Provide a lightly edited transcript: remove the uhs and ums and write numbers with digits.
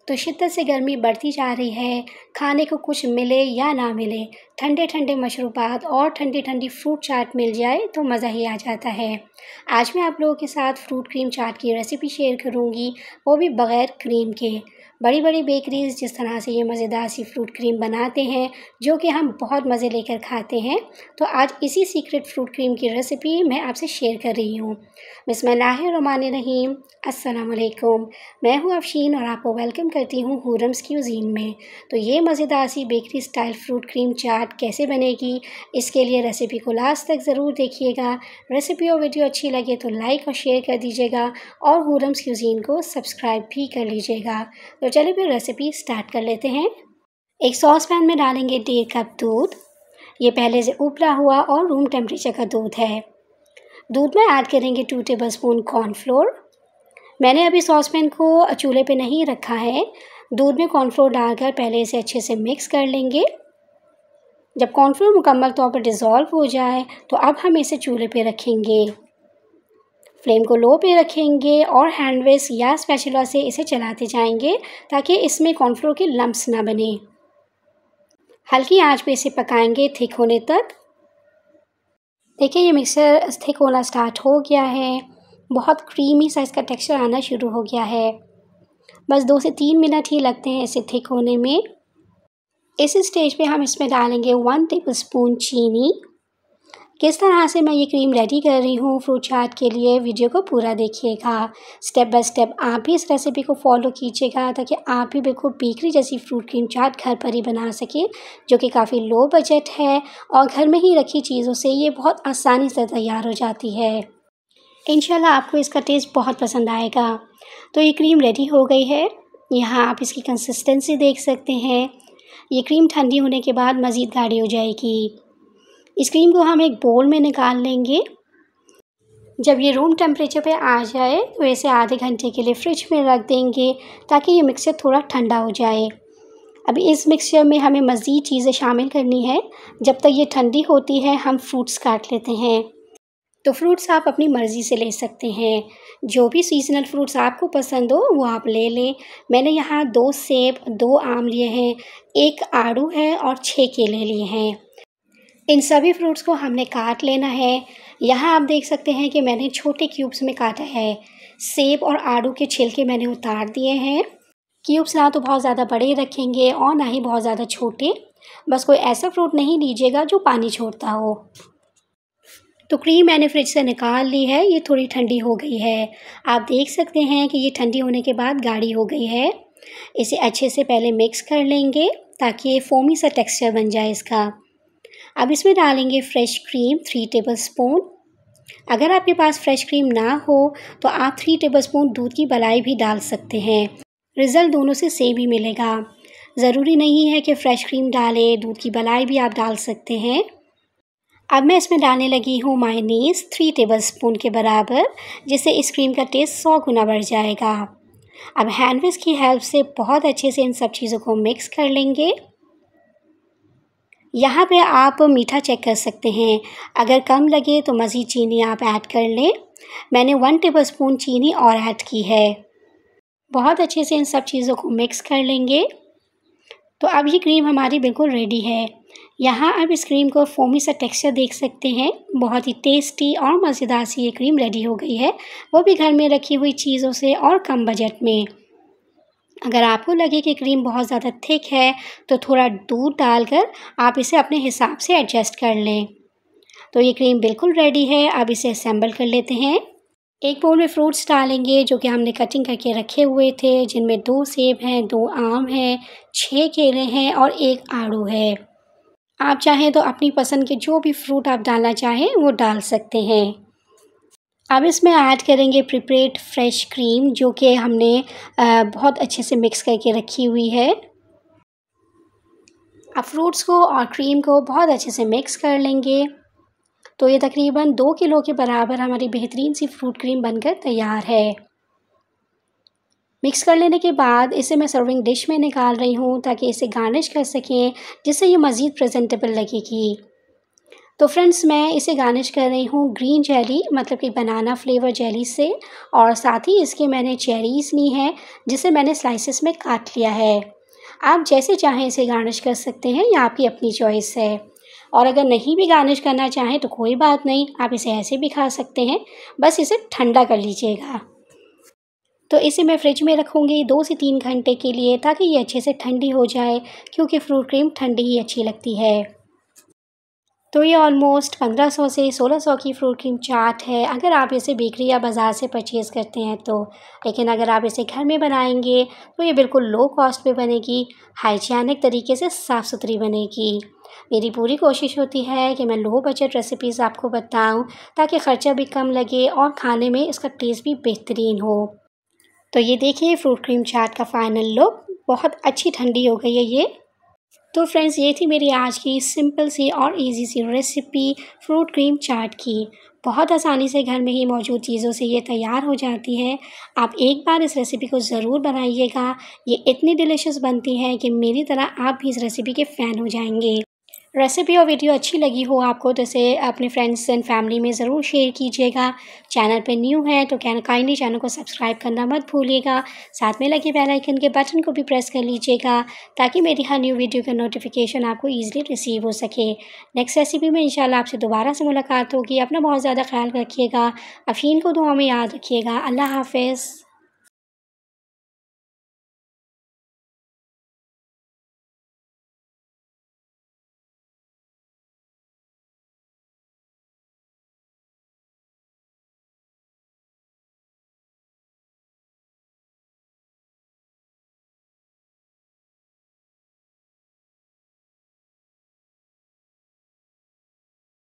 तो शिद्दत से गर्मी बढ़ती जा रही है, खाने को कुछ मिले या ना मिले, ठंडे ठंडे मशरूबात और ठंडी ठंडी फ्रूट चाट मिल जाए तो मज़ा ही आ जाता है। आज मैं आप लोगों के साथ फ्रूट क्रीम चाट की रेसिपी शेयर करूंगी, वो भी बग़ैर क्रीम के। बड़ी बड़ी बेकरीज़ जिस तरह से ये मज़ेदार सी फ्रूट क्रीम बनाते हैं, जो कि हम बहुत मज़े लेकर खाते हैं, तो आज इसी सीक्रेट फ्रूट क्रीम की रेसिपी मैं आपसे शेयर कर रही हूँ। बिस्मिल्लाहिर्रहमानिर्रहीम, अस्सलाम वालेकुम। मैं हूँ अफशीन और आपको वेलकम करती हूँ हुरम्स क्यूज़ीन में। तो ये मज़ेदार सी बेकरी स्टाइल फ्रूट क्रीम चाट कैसे बनेगी, इसके लिए रेसिपी को लास्ट तक ज़रूर देखिएगा। रेसिपी और वीडियो अच्छी लगे तो लाइक और शेयर कर दीजिएगा और हुरम्स क्यूज़ीन को सब्सक्राइब भी कर लीजिएगा। तो चलिए फिर रेसिपी स्टार्ट कर लेते हैं। एक सॉस पैन में डालेंगे 1.5 कप दूध। ये पहले से उबला हुआ और रूम टेम्परेचर का दूध है। दूध में ऐड करेंगे 2 टेबलस्पून कॉर्नफ्लोर। मैंने अभी सॉस पैन को चूल्हे पे नहीं रखा है। दूध में कॉर्नफ्लोर डालकर पहले इसे अच्छे से मिक्स कर लेंगे। जब कॉर्नफ्लोर मुकम्मल तौर पर डिज़ोल्व हो जाए तो अब हम इसे चूल्हे पे रखेंगे। फ्लेम को लो पे रखेंगे और हैंड विस्क या स्पैचुला से इसे चलाते जाएंगे ताकि इसमें कॉर्नफ्लोर के लम्प्स ना बने। हल्की आंच पे इसे पकाएंगे थिक होने तक। देखिए ये मिक्सचर थिक होना स्टार्ट हो गया है, बहुत क्रीमी सा इसका टेक्सचर आना शुरू हो गया है। बस 2 से 3 मिनट ही लगते हैं इसे थिक होने में। इस स्टेज पे हम इसमें डालेंगे 1 टेबलस्पून चीनी। किस तरह से मैं ये क्रीम रेडी कर रही हूँ फ्रूट चाट के लिए, वीडियो को पूरा देखिएगा। स्टेप बाय स्टेप आप भी इस रेसिपी को फॉलो कीजिएगा ताकि आप भी बिल्कुल बेकरी जैसी फ्रूट क्रीम चाट घर पर ही बना सकें, जो कि काफ़ी लो बजट है और घर में ही रखी चीज़ों से ये बहुत आसानी से तैयार हो जाती है। इंशाल्लाह आपको इसका टेस्ट बहुत पसंद आएगा। तो ये क्रीम रेडी हो गई है। यहाँ आप इसकी कंसिस्टेंसी देख सकते हैं। ये क्रीम ठंडी होने के बाद मज़ीद गाढ़ी हो जाएगी। इस क्रीम को हम एक बोल में निकाल लेंगे। जब ये रूम टेम्परेचर पे आ जाए तो इसे आधे घंटे के लिए फ्रिज में रख देंगे ताकि ये मिक्सचर थोड़ा ठंडा हो जाए। अभी इस मिक्सचर में हमें मज़ीद चीज़ें शामिल करनी है। जब तक ये ठंडी होती है हम फ्रूट्स काट लेते हैं। तो फ्रूट्स आप अपनी मर्ज़ी से ले सकते हैं। जो भी सीज़नल फ्रूट्स आपको पसंद हो वो आप ले लें। मैंने यहाँ 2 सेब, 2 आम लिए हैं, 1 आड़ू है और 6 केले लिए हैं। इन सभी फ्रूट्स को हमने काट लेना है। यहाँ आप देख सकते हैं कि मैंने छोटे क्यूब्स में काटा है। सेब और आड़ू के छिलके मैंने उतार दिए हैं। क्यूब्स ना तो बहुत ज़्यादा बड़े रखेंगे और ना ही बहुत ज़्यादा छोटे। बस कोई ऐसा फ्रूट नहीं लीजिएगा जो पानी छोड़ता हो। तो क्रीम मैंने फ्रिज से निकाल ली है, ये थोड़ी ठंडी हो गई है। आप देख सकते हैं कि ये ठंडी होने के बाद गाढ़ी हो गई है। इसे अच्छे से पहले मिक्स कर लेंगे ताकि ये फोमी सा टेक्सचर बन जाए इसका। अब इसमें डालेंगे फ्रेश क्रीम 3 टेबलस्पून। अगर आपके पास फ्रेश क्रीम ना हो तो आप 3 टेबलस्पून दूध की मलाई भी डाल सकते हैं। रिज़ल्ट दोनों से सेम ही मिलेगा। ज़रूरी नहीं है कि फ़्रेश क्रीम डालें, दूध की मलाई भी आप डाल सकते हैं। अब मैं इसमें डालने लगी हूँ मायोनीज़ 3 टेबलस्पून के बराबर, जिससे इस क्रीम का टेस्ट 100 गुना बढ़ जाएगा। अब हैंड विस्क की हेल्प से बहुत अच्छे से इन सब चीज़ों को मिक्स कर लेंगे। यहाँ पे आप मीठा चेक कर सकते हैं। अगर कम लगे तो मज़ीद चीनी आप ऐड कर लें। मैंने 1 टेबलस्पून चीनी और ऐड की है। बहुत अच्छे से इन सब चीज़ों को मिक्स कर लेंगे। तो अब ये क्रीम हमारी बिल्कुल रेडी है। यहाँ आप इस क्रीम को फोमी सा टेक्सचर देख सकते हैं। बहुत ही टेस्टी और मज़ेदार सी ये क्रीम रेडी हो गई है, वो भी घर में रखी हुई चीज़ों से और कम बजट में। अगर आपको लगे कि क्रीम बहुत ज़्यादा थिक है तो थोड़ा दूध डालकर आप इसे अपने हिसाब से एडजस्ट कर लें। तो ये क्रीम बिल्कुल रेडी है। अब इसे असेंबल कर लेते हैं। एक बोल में फ्रूट्स डालेंगे जो कि हमने कटिंग करके रखे हुए थे, जिनमें 2 सेब हैं, 2 आम हैं, 6 केले हैं और 1 आड़ू है। आप चाहें तो अपनी पसंद के जो भी फ्रूट आप डालना चाहें वो डाल सकते हैं। अब इसमें ऐड करेंगे प्रिपरेट फ्रेश क्रीम, जो कि हमने बहुत अच्छे से मिक्स करके रखी हुई है। अब फ्रूट्स को और क्रीम को बहुत अच्छे से मिक्स कर लेंगे। तो ये तकरीबन 2 किलो के बराबर हमारी बेहतरीन सी फ्रूट क्रीम बनकर तैयार है। मिक्स कर लेने के बाद इसे मैं सर्विंग डिश में निकाल रही हूँ ताकि इसे गार्निश कर सकें, जिससे ये मज़ीद प्रेजेंटेबल लगेगी। तो फ्रेंड्स मैं इसे गार्निश कर रही हूँ ग्रीन जेली मतलब कि बनाना फ्लेवर जेली से, और साथ ही इसके मैंने चेरीज़ ली हैं जिसे मैंने स्लाइसेस में काट लिया है। आप जैसे चाहें इसे गार्निश कर सकते हैं, ये आपकी अपनी चॉइस है। और अगर नहीं भी गार्निश करना चाहें तो कोई बात नहीं, आप इसे ऐसे भी खा सकते हैं, बस इसे ठंडा कर लीजिएगा। तो इसे मैं फ्रिज में रखूँगी 2 से 3 घंटे के लिए, ताकि ये अच्छे से ठंडी हो जाए, क्योंकि फ्रूट क्रीम ठंडी ही अच्छी लगती है। तो ये ऑलमोस्ट 1500 से 1600 की फ्रूट क्रीम चाट है, अगर आप इसे बेकरी या बाज़ार से परचेज़ करते हैं तो। लेकिन अगर आप इसे घर में बनाएंगे तो ये बिल्कुल लो कॉस्ट पे बनेगी, हाइजीनिक तरीके से साफ़ सुथरी बनेगी। मेरी पूरी कोशिश होती है कि मैं लो बजट रेसिपीज़ आपको बताऊं, ताकि ख़र्चा भी कम लगे और खाने में इसका टेस्ट भी बेहतरीन हो। तो ये देखिए फ्रूट क्रीम चाट का फ़ाइनल लुक, बहुत अच्छी ठंडी हो गई है ये। तो फ्रेंड्स ये थी मेरी आज की सिंपल सी और इजी सी रेसिपी फ्रूट क्रीम चाट की। बहुत आसानी से घर में ही मौजूद चीज़ों से ये तैयार हो जाती है। आप एक बार इस रेसिपी को ज़रूर बनाइएगा, ये इतनी डिलीशियस बनती है कि मेरी तरह आप भी इस रेसिपी के फ़ैन हो जाएंगे। रेसिपी और वीडियो अच्छी लगी हो आपको तो इसे अपने फ्रेंड्स एंड फैमिली में ज़रूर शेयर कीजिएगा। चैनल पे न्यू है तो काइंडली चैनल को सब्सक्राइब करना मत भूलिएगा। साथ में लगे बेल आइकन के बटन को भी प्रेस कर लीजिएगा, ताकि मेरी हर न्यू वीडियो का नोटिफिकेशन आपको ईजिली रिसीव हो सके। नेक्स्ट रेसिपी में इंशाल्लाह आपसे दोबारा से मुलाकात होगी। अपना बहुत ज़्यादा ख्याल रखिएगा। अफ़ीन को दुआ में याद रखिएगा। अल्लाह हाफ़िज़।